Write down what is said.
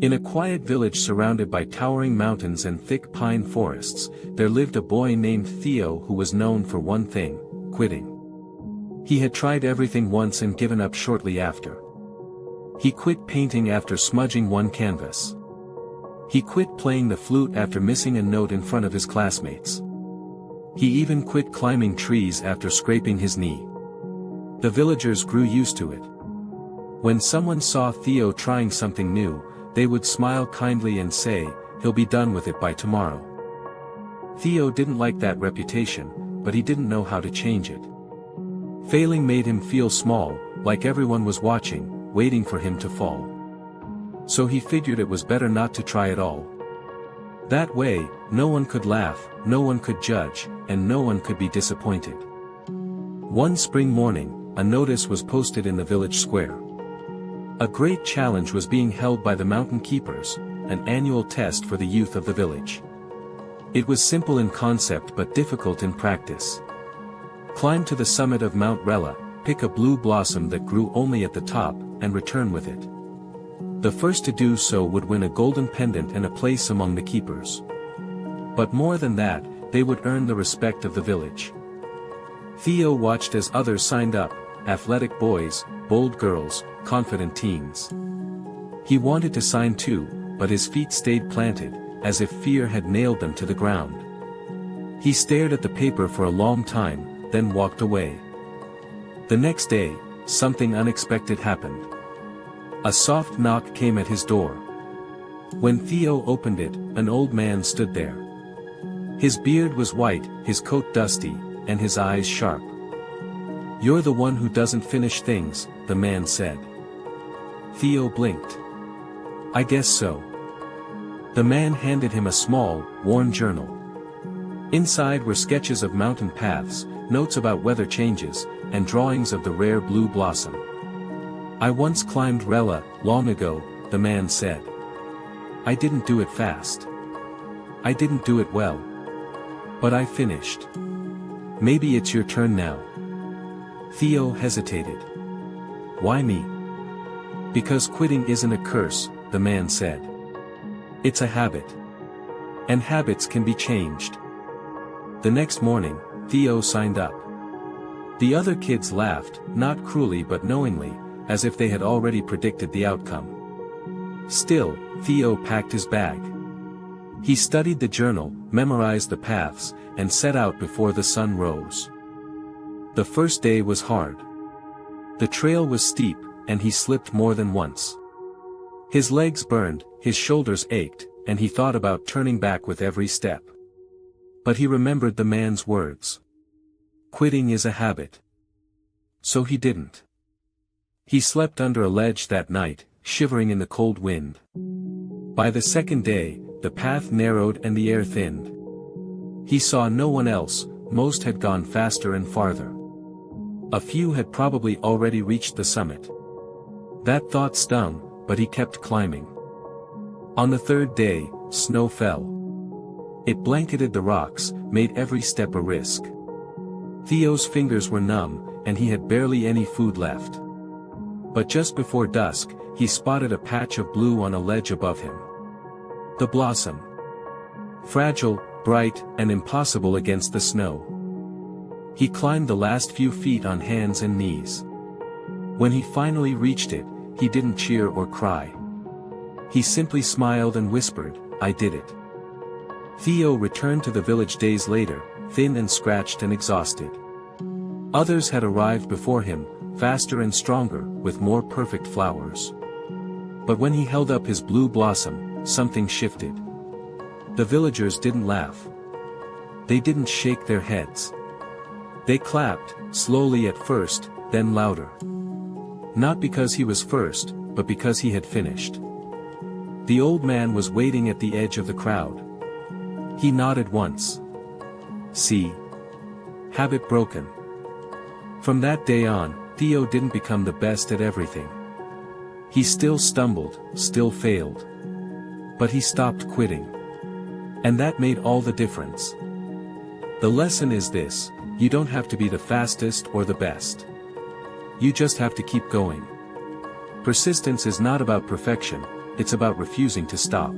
In a quiet village surrounded by towering mountains and thick pine forests, there lived a boy named Theo who was known for one thing: quitting. He had tried everything once and given up shortly after. He quit painting after smudging one canvas. He quit playing the flute after missing a note in front of his classmates. He even quit climbing trees after scraping his knee. The villagers grew used to it. When someone saw Theo trying something new, they would smile kindly and say, "He'll be done with it by tomorrow." Theo didn't like that reputation, but he didn't know how to change it. Failing made him feel small, like everyone was watching, waiting for him to fall. So he figured it was better not to try at all. That way, no one could laugh, no one could judge, and no one could be disappointed. One spring morning, a notice was posted in the village square. A great challenge was being held by the mountain keepers, an annual test for the youth of the village. It was simple in concept but difficult in practice. Climb to the summit of Mount Rella, pick a blue blossom that grew only at the top, and return with it. The first to do so would win a golden pendant and a place among the keepers. But more than that, they would earn the respect of the village. Theo watched as others signed up: athletic boys, bold girls, confident teens. He wanted to sign too, but his feet stayed planted, as if fear had nailed them to the ground. He stared at the paper for a long time, then walked away. The next day, something unexpected happened. A soft knock came at his door. When Theo opened it, an old man stood there. His beard was white, his coat dusty, and his eyes sharp. "You're the one who doesn't finish things," the man said. Theo blinked. "I guess so." The man handed him a small, worn journal. Inside were sketches of mountain paths, notes about weather changes, and drawings of the rare blue blossom. "I once climbed Rella, long ago," the man said. "I didn't do it fast. I didn't do it well. But I finished. Maybe it's your turn now." Theo hesitated. "Why me?" "Because quitting isn't a curse," the man said. "It's a habit. And habits can be changed." The next morning, Theo signed up. The other kids laughed, not cruelly but knowingly, as if they had already predicted the outcome. Still, Theo packed his bag. He studied the journal, memorized the paths, and set out before the sun rose. The first day was hard. The trail was steep, and he slipped more than once. His legs burned, his shoulders ached, and he thought about turning back with every step. But he remembered the man's words. Quitting is a habit. So he didn't. He slept under a ledge that night, shivering in the cold wind. By the second day, the path narrowed and the air thinned. He saw no one else, most had gone faster and farther. A few had probably already reached the summit. That thought stung, but he kept climbing. On the third day, snow fell. It blanketed the rocks, made every step a risk. Theo's fingers were numb, and he had barely any food left. But just before dusk, he spotted a patch of blue on a ledge above him. The blossom. Fragile, bright, and impossible against the snow. He climbed the last few feet on hands and knees. When he finally reached it, he didn't cheer or cry. He simply smiled and whispered, "I did it." Theo returned to the village days later, thin and scratched and exhausted. Others had arrived before him, faster and stronger, with more perfect flowers. But when he held up his blue blossom, something shifted. The villagers didn't laugh. They didn't shake their heads. They clapped, slowly at first, then louder. Not because he was first, but because he had finished. The old man was waiting at the edge of the crowd. He nodded once. See? Habit broken. From that day on, Theo didn't become the best at everything. He still stumbled, still failed. But he stopped quitting. And that made all the difference. The lesson is this: you don't have to be the fastest or the best. You just have to keep going. Persistence is not about perfection, it's about refusing to stop.